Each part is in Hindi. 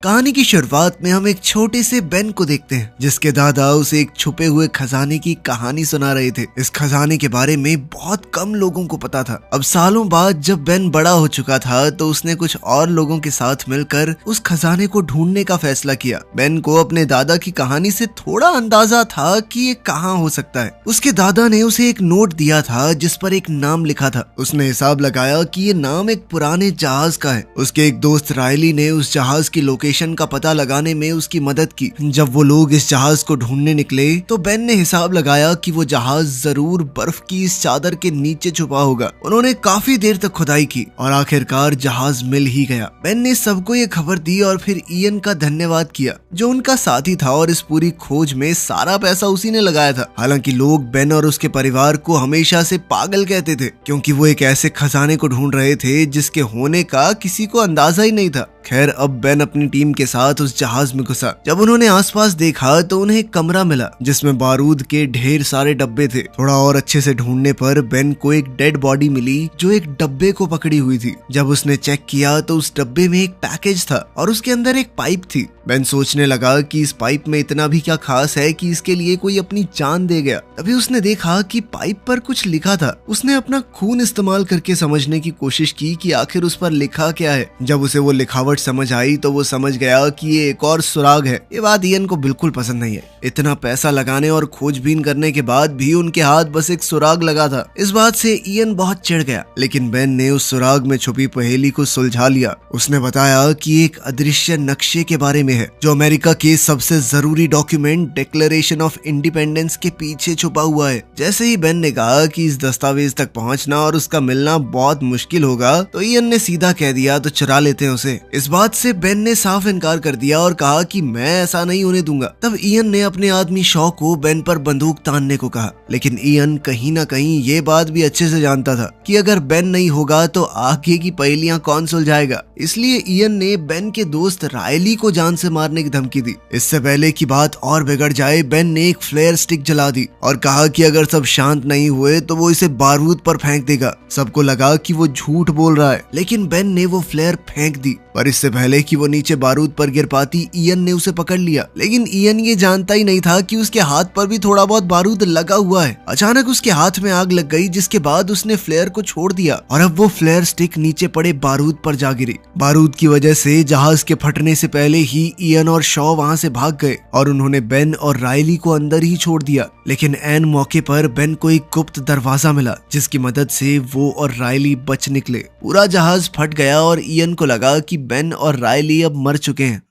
कहानी की शुरुआत में हम एक छोटे से बेन को देखते हैं जिसके दादा उसे एक छुपे हुए खजाने की कहानी सुना रहे थे। इस खजाने के बारे में बहुत कम लोगों को पता था। अब सालों बाद जब बेन बड़ा हो चुका था तो उसने कुछ और लोगों के साथ मिलकर उस खजाने को ढूंढने का फैसला किया। बेन को अपने दादा की कहानी से थोड़ा अंदाजा था कि ये कहाँ हो सकता है। उसके दादा ने उसे एक नोट दिया था जिस पर एक नाम लिखा था। उसने हिसाब लगाया कि ये नाम एक पुराने जहाज का है। उसके एक दोस्त रायली ने उस जहाज की लोकेशन का पता लगाने में उसकी मदद की। जब वो लोग इस जहाज को ढूंढने निकले तो बेन ने हिसाब लगाया कि वो जहाज जरूर बर्फ की इस चादर के नीचे छुपा होगा। उन्होंने काफी देर तक खुदाई की और आखिरकार जहाज मिल ही गया। बेन ने सबको ये खबर दी और फिर इयन का धन्यवाद किया जो उनका साथी था और इस पूरी खोज में सारा पैसा उसी ने लगाया था। हालांकि लोग बेन और उसके परिवार को हमेशा से पागल कहते थे क्योंकि वो एक ऐसे खजाने को ढूंढ रहे थे जिसके होने का किसी को अंदाजा ही नहीं था। खैर अब बेन अपनी टीम के साथ उस जहाज में घुसा। जब उन्होंने आसपास देखा तो उन्हें एक कमरा मिला जिसमें बारूद के ढेर सारे डब्बे थे। थोड़ा और अच्छे से ढूंढने पर बेन को एक डेड बॉडी मिली जो एक डब्बे को पकड़ी हुई थी। जब उसने चेक किया तो उस डब्बे में एक पैकेज था और उसके अंदर एक पाइप थी। बेन सोचने लगा कि इस पाइप में इतना भी क्या खास है कि इसके लिए कोई अपनी जान दे गया। तभी उसने देखा कि पाइप पर कुछ लिखा था। उसने अपना खून इस्तेमाल करके समझने की कोशिश की कि आखिर उस पर लिखा क्या है। जब उसे वो लिखावट समझ आई तो वो समझ गया कि ये एक और सुराग है। ये बात इयन को बिल्कुल पसंद नहीं है। इतना पैसा लगाने और खोजबीन करने के बाद भी उनके हाथ बस एक सुराग लगा था। इस बात से इयन बहुत चिढ़ गया, लेकिन बेन ने उस सुराग में छुपी पहेली को सुलझा लिया। उसने बताया कि एक अदृश्य नक्शे के बारे में है जो अमेरिका के सबसे जरूरी डॉक्यूमेंट डिक्लेरेशन ऑफ इंडिपेंडेंस के पीछे छुपा हुआ है। जैसे ही बेन ने कहा कि इस दस्तावेज तक पहुंचना और उसका मिलना बहुत मुश्किल होगा तो इयन ने सीधा कह दिया तो चुरा लेते हैं उसे। इस बात से बेन ने साफ इनकार कर दिया और कहा कि मैं ऐसा नहीं होने दूंगा। तब इयन ने अपने आदमी शॉ को बेन पर बंदूक तानने को कहा, लेकिन इयन कहीं ना कहीं ये बात भी अच्छे से जानता था कि अगर बेन नहीं होगा तो आगे की पहेलियां कौन सुलझाएगा। इसलिए इयन ने बेन के दोस्त रायली को जान से मारने की धमकी दी। इससे पहले की बात और बिगड़ जाए बेन ने एक फ्लेयर स्टिक जला दी और कहा कि अगर सब शांत नहीं हुए तो वो इसे बारूद पर फेंक देगा। सबको लगा कि वो झूठ बोल रहा है, लेकिन बेन ने वो फ्लेयर फेंक दी। पर इससे पहले कि वो नीचे बारूद पर गिर पाती इयन ने उसे पकड़ लिया। लेकिन इयन ये जानता ही नहीं था कि उसके हाथ पर भी थोड़ा बहुत बारूद लगा हुआ है। अचानक उसके हाथ में आग लग गई जिसके बाद उसने फ्लेयर को छोड़ दिया और अब वो फ्लेयर स्टिक नीचे पड़े बारूद पर जा गिरी। बारूद की वजह से जहाज के फटने से पहले ही इयन और शॉ वहां से भाग गए और उन्होंने बेन और रायली को अंदर ही छोड़ दिया। लेकिन ऐन मौके पर बेन को एक गुप्त दरवाजा मिला जिसकी मदद से वो और रायली बच निकले। पूरा जहाज फट गया और इयन को लगा कि बेन और रायली अब मर चुके हैं।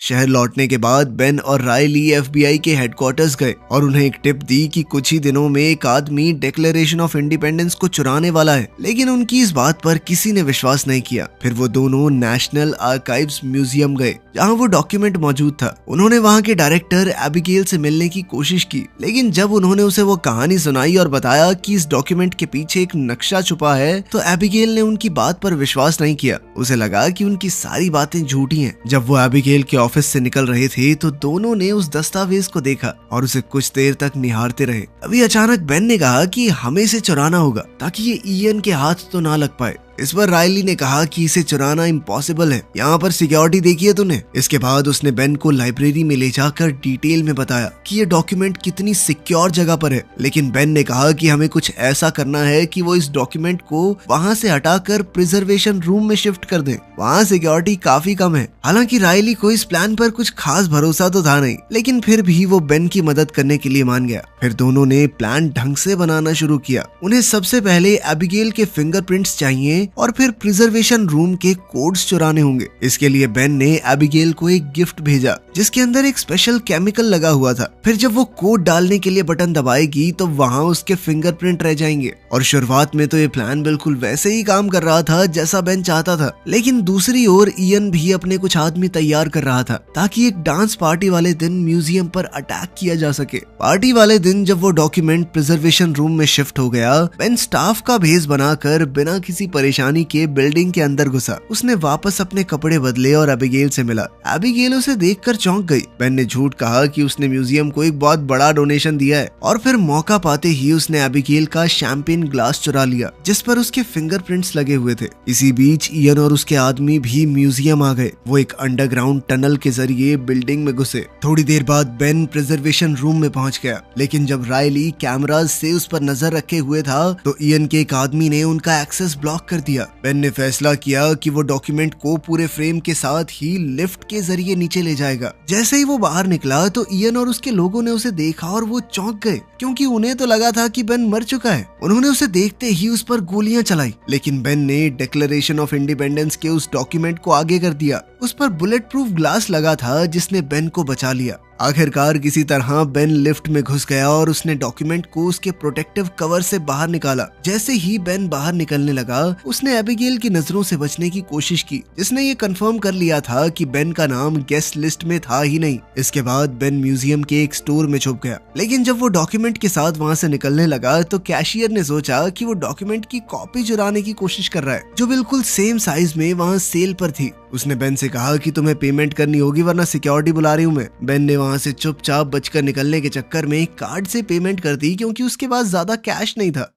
शहर लौटने के बाद बेन और रायली FBI के हेडक्वार्टर्स गए और उन्हें एक टिप दी कि कुछ ही दिनों में एक आदमी डिक्लेरेशन ऑफ इंडिपेंडेंस को चुराने वाला है। लेकिन उनकी इस बात पर किसी ने विश्वास नहीं किया। फिर वो दोनों नेशनल आर्काइव्स म्यूजियम गए जहां वो डॉक्यूमेंट मौजूद था। उन्होंने वहां के डायरेक्टर एबिगेल से मिलने की कोशिश की, लेकिन जब उन्होंने उसे वो कहानी सुनाई और बताया कि इस डॉक्यूमेंट के पीछे एक नक्शा छुपा है तो एबिगेल ने उनकी बात पर विश्वास नहीं किया। उसे लगा कि उनकी सारी बातें झूठी हैं। जब वो एबिगेल के ऑफिस से निकल रहे थे तो दोनों ने उस दस्तावेज को देखा और उसे कुछ देर तक निहारते रहे। अभी अचानक बेन ने कहा कि हमें इसे चुराना होगा ताकि ये इयन के हाथ तो ना लग पाए। इस पर रायली ने कहा कि इसे चुराना इम्पॉसिबल है, यहाँ पर सिक्योरिटी देखी है तूने। इसके बाद उसने बेन को लाइब्रेरी में ले जाकर डिटेल में बताया कि ये डॉक्यूमेंट कितनी सिक्योर जगह पर है। लेकिन बेन ने कहा कि हमें कुछ ऐसा करना है कि वो इस डॉक्यूमेंट को वहाँ से हटाकर प्रिजर्वेशन रूम में शिफ्ट कर दें, वहाँ सिक्योरिटी काफी कम है। हालांकि रायली को इस प्लान पर कुछ खास भरोसा तो था नहीं, लेकिन फिर भी वो बेन की मदद करने के लिए मान गया। फिर दोनों ने प्लान ढंग से बनाना शुरू किया। उन्हें सबसे पहले एबिगेल के फिंगरप्रिंट्स चाहिए और फिर प्रिजर्वेशन रूम के कोड्स चुराने होंगे। इसके लिए बेन ने एबिगेल को एक गिफ्ट भेजा जिसके अंदर एक स्पेशल केमिकल लगा हुआ था। फिर जब वो कोड डालने के लिए बटन दबाएगी तो वहाँ उसके फिंगरप्रिंट रह जाएंगे। और शुरुआत में तो ये प्लान बिल्कुल वैसे ही काम कर रहा था जैसा बेन चाहता था, लेकिन दूसरी ओर इयन भी अपने कुछ आदमी तैयार कर रहा था ताकि एक डांस पार्टी वाले दिन म्यूजियम पर अटैक किया जा सके। पार्टी वाले दिन जब वो डॉक्यूमेंट प्रिजर्वेशन रूम में शिफ्ट हो गया, बेन स्टाफ का भेस बनाकर बिना किसी परेशानी के बिल्डिंग के अंदर घुसा। उसने वापस अपने कपड़े बदले और एबिगेल से मिला। एबिगेल उसे देखकर चौंक गई। बेन ने झूठ कहा कि उसने म्यूजियम को एक बहुत बड़ा डोनेशन दिया है और फिर मौका पाते ही उसने एबिगेल का शैंपेन ग्लास चुरा लिया जिस पर उसके फिंगरप्रिंट्स लगे हुए थे। इसी बीच इयन और उसके आदमी भी म्यूजियम आ गए। वो एक अंडरग्राउंड टनल के जरिए बिल्डिंग में घुसे। थोड़ी देर बाद बेन प्रिजर्वेशन रूम में पहुंच गया, लेकिन जब रायली कैमराज से उस पर नजर रखे हुए था तो इयन के एक आदमी ने उनका एक्सेस ब्लॉक कर दिया। बेन ने फैसला किया कि वो डॉक्यूमेंट को पूरे फ्रेम के साथ ही लिफ्ट के जरिए नीचे ले जाएगा। जैसे ही वो बाहर निकला तो इयन और उसके लोगों ने उसे देखा और वो चौंक गए क्योंकि उन्हें तो लगा था कि बेन मर चुका है। उन्होंने उसे देखते ही उस पर गोलियां चलाई, लेकिन बेन ने डिक्लेरेशन ऑफ इंडिपेंडेंस के उस डॉक्यूमेंट को आगे कर दिया। उस पर बुलेट प्रूफ ग्लास लगा था जिसने बेन को बचा लिया। आखिरकार किसी तरह बेन लिफ्ट में घुस गया और उसने डॉक्यूमेंट को उसके प्रोटेक्टिव कवर से बाहर निकाला। जैसे ही बेन बाहर निकलने लगा उसने एबिगेल की नजरों से बचने की कोशिश की, जिसने ये कंफर्म कर लिया था कि बेन का नाम गेस्ट लिस्ट में था ही नहीं। इसके बाद बेन म्यूजियम के एक स्टोर में छुप गया, लेकिन जब वो डॉक्यूमेंट के साथ वहाँ से निकलने लगा तो कैशियर ने सोचा कि वो डॉक्यूमेंट की कॉपी चुराने की कोशिश कर रहा है जो बिल्कुल सेम साइज में वहाँ सेल पर थी। उसने बेन से कहा कि तुम्हें पेमेंट करनी होगी वरना सिक्योरिटी बुला रही हूँ मैं। बेन ने वहाँ से चुपचाप बचकर निकलने के चक्कर में कार्ड से पेमेंट कर दी क्योंकि उसके पास ज्यादा कैश नहीं था।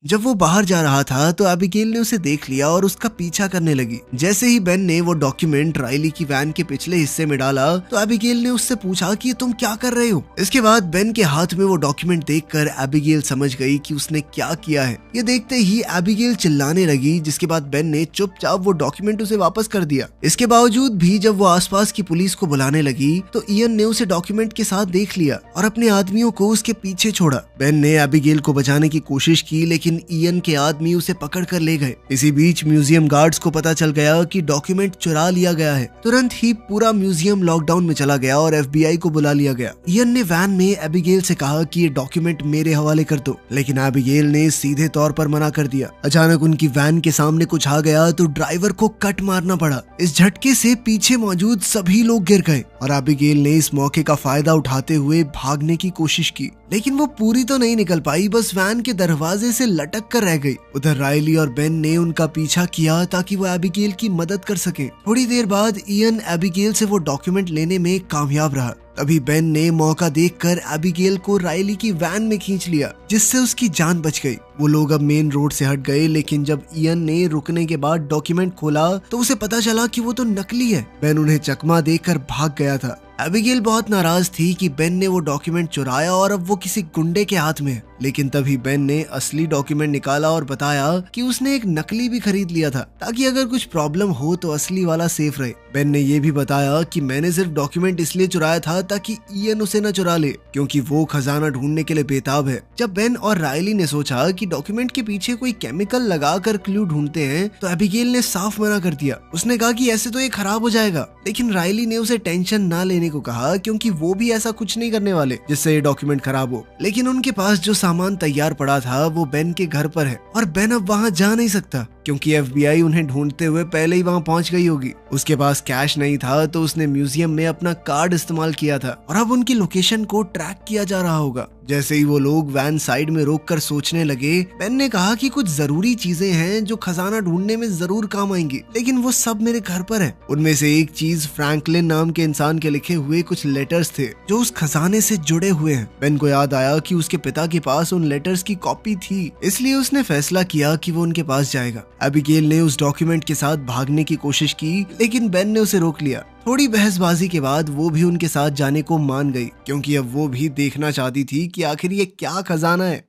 जब वो बाहर जा रहा था तो एबिगेल ने उसे देख लिया और उसका पीछा करने लगी। जैसे ही बेन ने वो डॉक्यूमेंट रायली की वैन के पिछले हिस्से में डाला तो एबिगेल ने उससे पूछा कि तुम क्या कर रहे हो। इसके बाद बेन के हाथ में वो डॉक्यूमेंट देखकर एबिगेल समझ गई कि उसने क्या किया है। ये देखते ही एबिगेल चिल्लाने लगी, जिसके बाद बेन ने चुपचाप वो डॉक्यूमेंट उसे वापस कर दिया। इसके बावजूद भी जब वो आसपास की पुलिस को बुलाने लगी तो इयन ने उसे डॉक्यूमेंट के साथ देख लिया और अपने आदमियों को उसके पीछे छोड़ा। बेन ने एबिगेल को बचाने की कोशिश की, लेकिन इयन के आदमी उसे पकड़ कर ले गए। इसी बीच म्यूजियम गार्ड्स को पता चल गया कि डॉक्यूमेंट चुरा लिया गया है। तुरंत ही पूरा म्यूजियम लॉकडाउन में चला गया और FBI को बुला लिया गया। इयन ने वैन में एबिगेल से कहा कि ये डॉक्यूमेंट मेरे हवाले कर दो, लेकिन एबिगेल ने सीधे तौर पर मना कर दिया। अचानक उनकी वैन के सामने कुछ आ गया तो ड्राइवर को कट मारना पड़ा। इस झटके से पीछे मौजूद सभी लोग गिर गए और एबिगेल ने इस मौके का फायदा उठाते हुए भागने की कोशिश की, लेकिन वो पूरी तो नहीं निकल पाई, बस वैन के दरवाजे से लटक कर रह गई। उधर रायली और बेन ने उनका पीछा किया ताकि वो एबिगेल की मदद कर सके। थोड़ी देर बाद इयन एबिगेल से वो डॉक्यूमेंट लेने में कामयाब रहा। तभी बेन ने मौका देखकर एबिगेल को रायली की वैन में खींच लिया, जिससे उसकी जान बच गई। वो लोग अब मेन रोड से हट गए, लेकिन जब इयन ने रुकने के बाद डॉक्यूमेंट खोला तो उसे पता चला कि वो तो नकली है। बेन उन्हें चकमा देकर भाग गया था। एबिगेल बहुत नाराज थी कि बेन ने वो डॉक्यूमेंट चुराया और अब वो किसी गुंडे के हाथ में है। लेकिन तभी बेन ने असली डॉक्यूमेंट निकाला और बताया कि उसने एक नकली भी खरीद लिया था ताकि अगर कुछ प्रॉब्लम हो तो असली वाला सेफ रहे। बेन ने ये भी बताया कि मैंने सिर्फ डॉक्यूमेंट इसलिए चुराया था ताकि इयन उसे न चुरा ले, क्योंकि वो खजाना ढूंढने के लिए बेताब है। जब बेन और रायली ने सोचा कि डॉक्यूमेंट के पीछे कोई केमिकल लगाकर क्लू ढूंढते हैं तो एबिगेल ने साफ मना कर दिया। उसने कहा कि ऐसे तो ये खराब हो जाएगा, लेकिन रायली ने उसे टेंशन ना लेने को कहा क्योंकि वो भी ऐसा कुछ नहीं करने वाले जिससे ये डॉक्यूमेंट खराब हो। लेकिन उनके पास जो सामान तैयार पड़ा था वो बेन के घर पर है और बेन अब वहाँ जा नहीं सकता क्योंकि FBI उन्हें ढूंढते हुए पहले ही वहाँ पहुँच गई होगी। उसके पास कैश नहीं था तो उसने म्यूजियम में अपना कार्ड इस्तेमाल किया था और अब उनकी लोकेशन को ट्रैक किया जा रहा होगा। जैसे ही वो लोग वैन साइड में रोककर सोचने लगे, बेन ने कहा कि कुछ जरूरी चीजें हैं जो खजाना ढूंढने में जरूर काम आएंगी, लेकिन वो सब मेरे घर पर है। उनमें से एक चीज फ्रैंकलिन नाम के इंसान के लिखे हुए कुछ लेटर्स थे जो उस खजाने से जुड़े हुए हैं। बेन को याद आया कि उसके पिता के पास उन लेटर्स की कॉपी थी, इसलिए उसने फैसला किया कि वो उनके पास जाएगा। एबिगेल ने उस डॉक्यूमेंट के साथ भागने की कोशिश की, लेकिन बेन ने उसे रोक लिया। थोड़ी बहसबाजी के बाद वो भी उनके साथ जाने को मान गई क्योंकि अब वो भी देखना चाहती थी कि आखिर ये क्या खजाना है।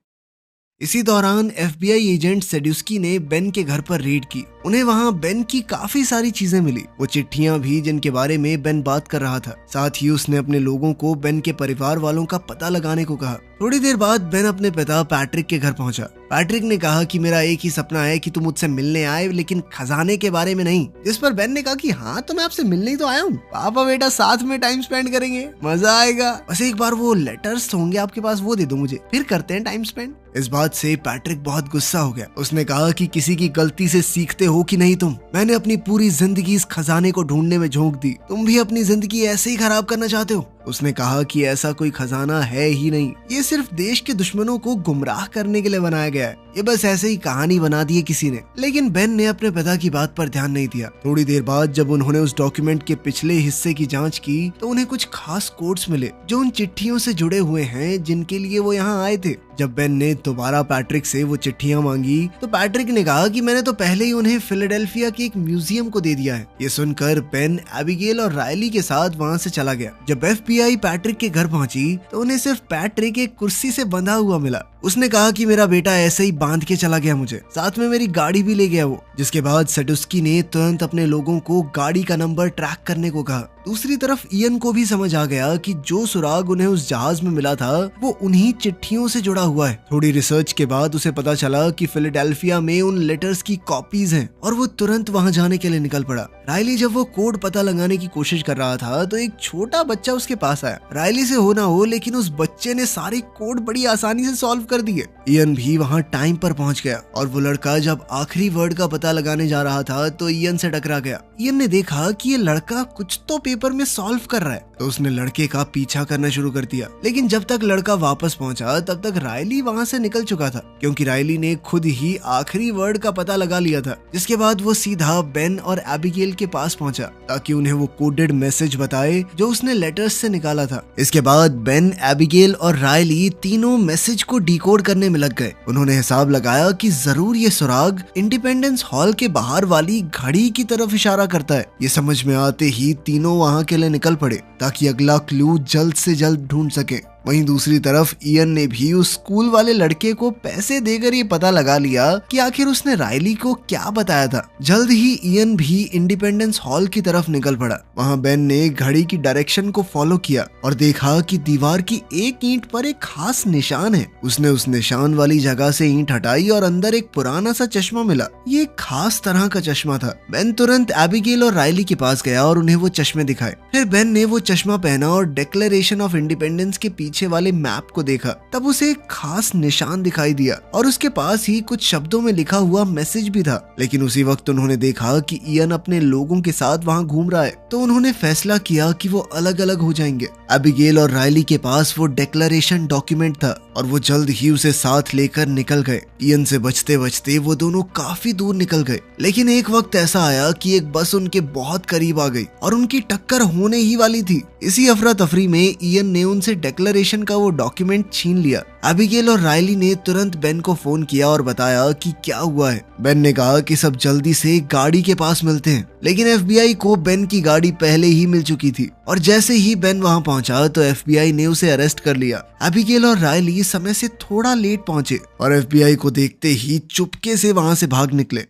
इसी दौरान FBI एजेंट सेड्यूस्की ने बेन के घर पर रेड की। उन्हें वहाँ बेन की काफी सारी चीजें मिली, वो चिट्ठियां भी जिनके बारे में बेन बात कर रहा था। साथ ही उसने अपने लोगों को बेन के परिवार वालों का पता लगाने को कहा। थोड़ी देर बाद बेन अपने पिता पैट्रिक के घर पहुंचा। पैट्रिक ने कहा कि मेरा एक ही सपना है कि तुम मुझसे मिलने आए, लेकिन खजाने के बारे में नहीं। जिस पर बेन ने कहा कि हाँ, तो मैं आपसे मिलने ही तो आया हूँ। पापा बेटा साथ में टाइम स्पेंड करेंगे, मजा आएगा। बस एक बार वो लेटर्स होंगे आपके पास, वो दे दो मुझे, फिर करते हैं टाइम स्पेंड। इस बात से पैट्रिक बहुत गुस्सा हो गया। उसने कहा कि किसी की गलती से सीखते हो कि नहीं तुम? मैंने अपनी पूरी जिंदगी इस खजाने को ढूंढने में झोंक दी, तुम भी अपनी जिंदगी ऐसे ही खराब करना चाहते हो? उसने कहा कि ऐसा कोई खजाना है ही नहीं, ये सिर्फ देश के दुश्मनों को गुमराह करने के लिए बनाया गया है। ये बस ऐसे ही कहानी बना दी है किसी ने। लेकिन बेन ने अपने पिता की बात पर ध्यान नहीं दिया। थोड़ी देर बाद जब उन्होंने उस डॉक्यूमेंट के पिछले हिस्से की जांच की तो उन्हें कुछ खास कोड्स मिले जो उन चिट्ठियों से जुड़े हुए हैं जिनके लिए वो यहाँ आए थे। जब बेन ने दोबारा पैट्रिक से वो चिट्ठियां मांगी तो पैट्रिक ने कहा कि मैंने तो पहले ही उन्हें फिलाडेल्फिया के एक म्यूजियम को दे दिया है। ये सुनकर बेन एबिगेल और रायली के साथ वहाँ से चला गया। जब FBI पैट्रिक के घर पहुंची तो उन्हें सिर्फ पैट्रिक एक कुर्सी से बंधा हुआ मिला। उसने कहा कि मेरा बेटा ऐसे ही बांध के चला गया मुझे, साथ में मेरी गाड़ी भी ले गया वो। जिसके बाद सेडुस्की ने तुरंत अपने लोगों को गाड़ी का नंबर ट्रैक करने को कहा। दूसरी तरफ इयन को भी समझ आ गया कि जो सुराग उन्हें उस जहाज में मिला था वो उन्हीं चिट्ठियों से जुड़ा हुआ है। थोड़ी रिसर्च के बाद उसे पता चला कि फिलाडेल्फिया में उन लेटर्स की कॉपीज हैं और वो तुरंत वहां जाने के लिए निकल पड़ा। रायली जब वो कोड पता लगाने की कोशिश कर रहा था तो एक छोटा बच्चा उसके पास आया। रायली से हो ना हो लेकिन उस बच्चे ने सारे कोड बड़ी आसानी से सॉल्व कर दिए। इयन भी वहां टाइम पर पहुंच गया और वो लड़का जब आखिरी वर्ड का पता लगाने जा रहा था तो इयन से टकरा गया। इयन ने देखा कि ये लड़का कुछ तो पेपर में सॉल्व कर रहा है तो उसने लड़के का पीछा करना शुरू कर दिया। लेकिन जब तक लड़का वापस पहुंचा तब तक रायली वहां से निकल चुका था, क्योंकि रायली ने खुद ही आखिरी वर्ड का पता लगा लिया था। जिसके बाद वो सीधा बेन और एबिगेल के पास पहुंचा ताकि उन्हें वो कोडेड मैसेज बताए जो उसने लेटर्स से निकाला था। इसके बाद बेन, एबिगेल और रायली तीनों मैसेज को डिकोड करने में लग गए। उन्होंने हिसाब लगाया कि जरूर ये सुराग इंडिपेंडेंस हॉल के बाहर वाली घड़ी की तरफ इशारा करता है। ये समझ में आते ही तीनों वहां के लिए निकल पड़े ताकि अगला क्लू जल्द से जल्द ढूंढ सके। वहीं दूसरी तरफ इयन ने भी उस स्कूल वाले लड़के को पैसे देकर ये पता लगा लिया कि आखिर उसने रायली को क्या बताया था। जल्द ही इयन भी इंडिपेंडेंस हॉल की तरफ निकल पड़ा। वहां बेन ने घड़ी की डायरेक्शन को फॉलो किया और देखा कि दीवार की एक ईंट पर एक खास निशान है। उसने उस निशान वाली जगह से ईंट हटाई और अंदर एक पुराना सा चश्मा मिला। ये एक खास तरह का चश्मा था। बेन तुरंत एबिगेल और रायली के पास गया और उन्हें वो चश्मे दिखाए। फिर बेन ने वो चश्मा पहना और डिक्लेरेशन ऑफ इंडिपेंडेंस के पीछे वाले मैप को देखा। तब उसे एक खास निशान दिखाई दिया और उसके पास ही कुछ शब्दों में लिखा हुआ मैसेज भी था। लेकिन उसी वक्त उन्होंने देखा कि इयन अपने लोगों के साथ वहां घूम रहा है, तो उन्होंने फैसला किया कि वो अलग अलग हो जाएंगे। एबिगेल और रायली के पास वो डिक्लेरेशन डॉक्यूमेंट था और वो जल्द ही उसे साथ लेकर निकल गए। इयन से बचते बचते वो दोनों काफी दूर निकल गए। लेकिन एक वक्त ऐसा आया कि एक बस उनके बहुत करीब आ गई और उनकी टक्कर होने ही वाली थी। इसी अफरा तफरी में इयन ने उनसे डिक्लेरेशन का वो डॉक्यूमेंट छीन लिया। एबिगेल और रायली ने तुरंत बेन को फोन किया और बताया कि क्या हुआ है। बेन ने कहा कि सब जल्दी से गाड़ी के पास मिलते हैं। लेकिन FBI को बेन की गाड़ी पहले ही मिल चुकी थी और जैसे ही बेन वहां पहुंचा तो FBI ने उसे अरेस्ट कर लिया। एबिगेल और रायली समय से थोड़ा लेट पहुंचे और FBI को देखते ही चुपके से वहां से भाग निकले।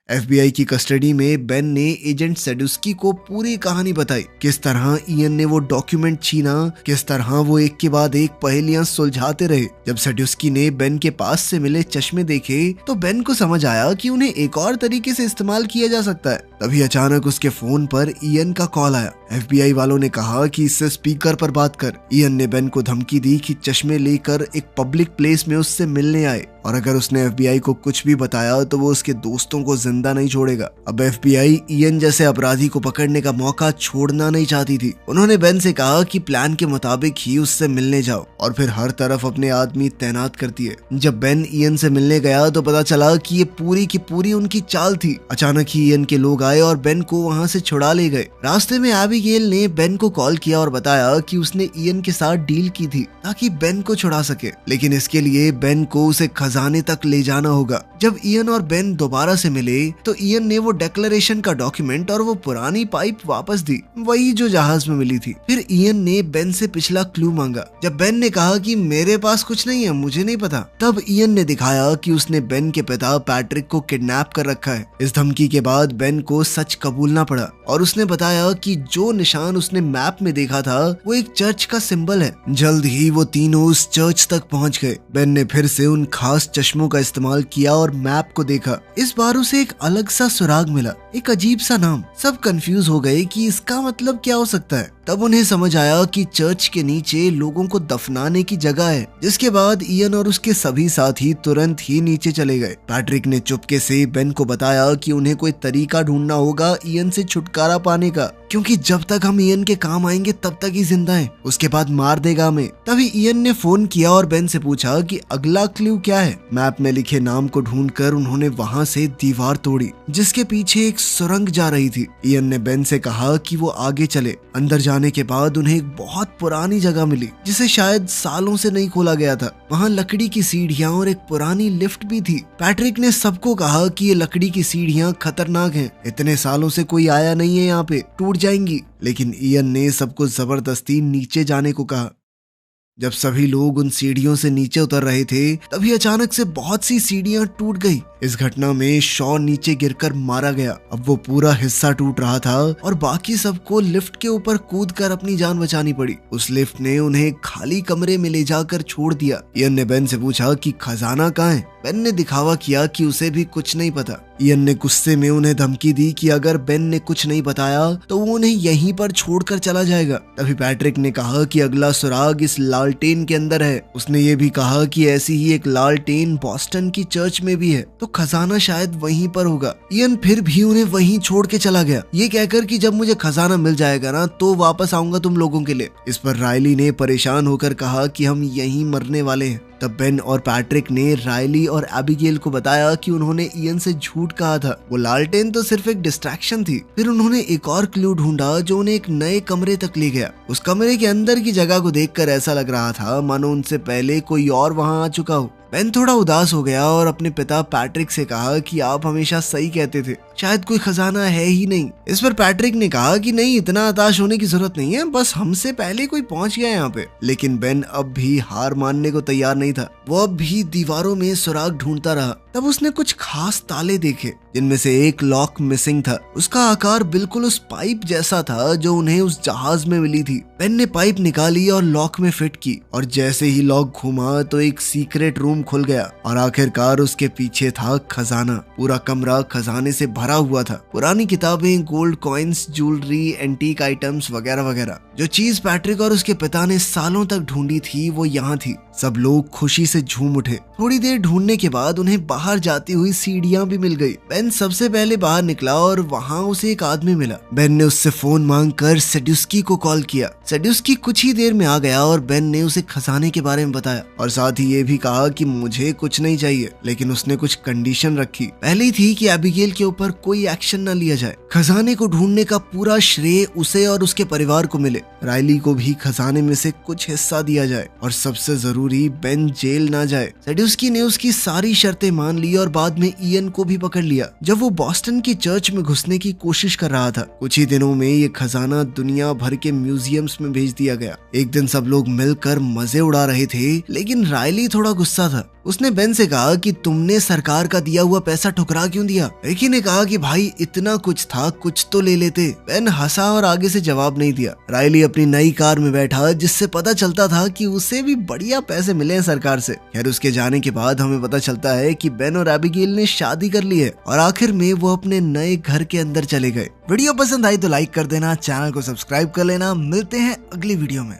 FBI की कस्टडी में बेन ने एजेंट सेडुस्की को पूरी कहानी बताई। किस तरह इयन ने वो डॉक्यूमेंट छीना, किस तरह वो एक के बाद एक पहेलियां सुलझाते रहे। जब सेडुस्की ने बेन के पास से मिले चश्मे देखे तो बेन को समझ आया कि उन्हें एक और तरीके से इस्तेमाल किया जा सकता है। तभी अचानक उसके फोन पर इयन का कॉल आया। FBI वालों ने कहा कि इससे स्पीकर पर बात कर। इयन ने बेन को धमकी दी कि चश्मे लेकर एक पब्लिक प्लेस में उससे मिलने आए और अगर उसने FBI को कुछ भी बताया तो वो उसके दोस्तों को जिंदा नहीं छोड़ेगा। अब FBI इयन जैसे अपराधी को पकड़ने का मौका छोड़ना नहीं चाहती थी। उन्होंने बेन से कहा कि प्लान के मुताबिक ही उससे मिलने जाओ और फिर हर तरफ अपने आदमी तैनात करती है। जब बेन इयन से मिलने गया तो पता चला कि ये पूरी की पूरी उनकी चाल थी। अचानक ही इयन के लोग आए और बेन को वहां से छुड़ा ले गए। रास्ते में एबिगेल ने बेन को कॉल किया और बताया कि उसने इयन के साथ डील की थी ताकि बेन को छुड़ा सके, लेकिन इसके लिए बेन को उसे खजाने तक ले जाना होगा। जब इयन और बेन दोबारा से मिले तो इयन ने वो डिक्लेरेशन का डॉक्यूमेंट और वो पुरानी पाइप वापस दी, वही जो जहाज में मिली थी। फिर इयन ने बेन से पिछला क्लू मांगा। जब बेन ने कहा कि मेरे पास कुछ नहीं है, मुझे नहीं पता, तब इयन ने दिखाया कि उसने बेन के पिता पैट्रिक को किडनैप कर रखा है। इस धमकी के बाद बेन को सच कबूलना पड़ा और उसने बताया कि जो निशान उसने मैप में देखा था वो एक चर्च का सिंबल है। जल्द ही वो तीनों उस चर्च तक पहुंच गए। बेन ने फिर से उन खास चश्मों का इस्तेमाल किया और मैप को देखा। इस बार उसे एक अलग सा सुराग मिला, एक अजीब सा नाम। सब कंफ्यूज हो गए कि इसका मतलब क्या हो सकता है। तब उन्हें समझ आया कि चर्च के नीचे लोगों को दफनाने की जगह है। जिसके बाद इयन और उसके सभी साथी तुरंत ही नीचे चले गए। पैट्रिक ने चुपके से बेन को बताया कि उन्हें कोई तरीका ढूंढना होगा इयन से छुटकारा पाने का। क्योंकि जब तक हम इयन के काम आएंगे तब तक ही जिंदा हैं, उसके बाद मार देगा हमें। तभी इयन ने फोन किया और बेन से पूछा कि अगला क्लू क्या है। मैप में लिखे नाम को ढूंढकर उन्होंने वहां से दीवार तोड़ी जिसके पीछे एक सुरंग जा रही थी। इयन ने बेन से कहा कि वो आगे चले। अंदर जाने के बाद उन्हें एक बहुत पुरानी जगह मिली जिसे शायद सालों से नहीं खोला गया था। वहाँ लकड़ी की सीढ़ियाँ और एक पुरानी लिफ्ट भी थी। पैट्रिक ने सबको कहा कि ये लकड़ी की सीढ़ियाँ खतरनाक हैं, इतने सालों से कोई आया नहीं है यहाँ पे, टूट जाएंगी। लेकिन इयन ने सबको जबरदस्ती नीचे जाने को कहा। जब सभी लोग उन सीढ़ियों से नीचे उतर रहे थे तभी अचानक से बहुत सी सीढ़ियां टूट गई। इस घटना में शॉ नीचे गिरकर मारा गया। अब वो पूरा हिस्सा टूट रहा था और बाकी सबको लिफ्ट के ऊपर कूदकर अपनी जान बचानी पड़ी। उस लिफ्ट ने उन्हें खाली कमरे में ले जाकर छोड़ दिया। इयन ने बेन से पूछा कि खजाना कहाँ है। बेन ने दिखावा किया कि उसे भी कुछ नहीं पता। इयन ने गुस्से में उन्हें धमकी दी कि अगर बेन ने कुछ नहीं बताया तो वो उन्हें यहीं पर छोड़कर चला जाएगा। तभी पैट्रिक ने कहा कि अगला सुराग इस लालटेन के अंदर है। उसने ये भी कहा कि ऐसी ही एक लालटेन बॉस्टन की चर्च में भी है, तो खजाना शायद वहीं पर होगा। इयन फिर भी उन्हें वहीं छोड़ के चला गया, ये कहकर कि जब मुझे खजाना मिल जाएगा ना तो वापस आऊंगा तुम लोगों के लिए। इस पर रायली ने परेशान होकर कहा कि हम यहीं मरने वाले हैं। तब बेन और पैट्रिक ने रायली और एबिगेल को बताया कि उन्होंने इयन से झूठ कहा था, वो लालटेन तो सिर्फ एक डिस्ट्रैक्शन थी। फिर उन्होंने एक और क्लू ढूंढा जो उन्हें एक नए कमरे तक ले गया। उस कमरे के अंदर की जगह को देखकर ऐसा लग रहा था मानो उनसे पहले कोई और वहां आ चुका हो। बेन थोड़ा उदास हो गया और अपने पिता पैट्रिक से कहा कि आप हमेशा सही कहते थे, शायद कोई खजाना है ही नहीं। इस पर पैट्रिक ने कहा कि नहीं, इतना हताश होने की जरूरत नहीं है, बस हमसे पहले कोई पहुंच गया यहाँ पे। लेकिन बेन अब भी हार मानने को तैयार नहीं था। वो अब भी दीवारों में सुराग ढूंढता रहा। तब उसने कुछ खास ताले देखे जिनमें से एक लॉक मिसिंग था। उसका आकार बिल्कुल उस पाइप जैसा था जो उन्हें उस जहाज में मिली थी। बेन ने पाइप निकाली और लॉक में फिट की और जैसे ही लॉक घूमा तो एक सीक्रेट रूम खुल गया और आखिरकार उसके पीछे था खजाना। पूरा कमरा खजाने से भरा हुआ था। पुरानी किताबें, gold coins, jewellery, antique items वगैरह वगैरह। जो चीज पैट्रिक और उसके पिता ने सालों तक ढूंढी थी वो यहाँ थी। सब लोग खुशी से झूम उठे। थोड़ी देर ढूंढने के बाद उन्हें बाहर जाती हुई सीढ़ियां भी मिल गई। बेन सबसे पहले बाहर निकला और वहां उसे एक आदमी मिला। बेन ने उससे फोन मांगकर सेड्यूस्की को कॉल किया। सेड्यूस्की कुछ ही देर में आ गया और बेन ने उसे खजाने के बारे में बताया और साथ ही ये भी कहा कि मुझे कुछ नहीं चाहिए, लेकिन उसने कुछ कंडीशन रखी। पहली थी कि एबिगेल के ऊपर कोई एक्शन न लिया जाए। खजाने को ढूंढने का पूरा श्रेय उसे और उसके परिवार को मिले। रायली को भी खजाने में से कुछ हिस्सा दिया जाए और सबसे जरूरी बेन जेल ना जाए। सेड्यूस्की ने उसकी सारी शर्तें मान ली और बाद में इयन को भी पकड़ लिया जब वो बॉस्टन की चर्च में घुसने की कोशिश कर रहा था। कुछ ही दिनों में ये खजाना दुनिया भर के म्यूजियम्स में भेज दिया गया। एक दिन सब लोग मिलकर मजे उड़ा रहे थे, लेकिन रायली थोड़ा गुस्सा था। उसने बेन से कहा कि तुमने सरकार का दिया हुआ पैसा ठुकरा क्यों दिया। रिकी ने कहा कि भाई इतना कुछ था, कुछ तो ले लेते। बेन हंसा और आगे से जवाब नहीं दिया। रायली अपनी नई कार में बैठा जिससे पता चलता था कि उसे भी बढ़िया पैसे मिले हैं सरकार से। खैर उसके जाने के बाद हमें पता चलता है कि बेन और एबिगेल ने शादी कर ली है और आखिर में वो अपने नए घर के अंदर चले गए। वीडियो पसंद आई तो लाइक कर देना, चैनल को सब्सक्राइब कर लेना। मिलते हैं अगली वीडियो में।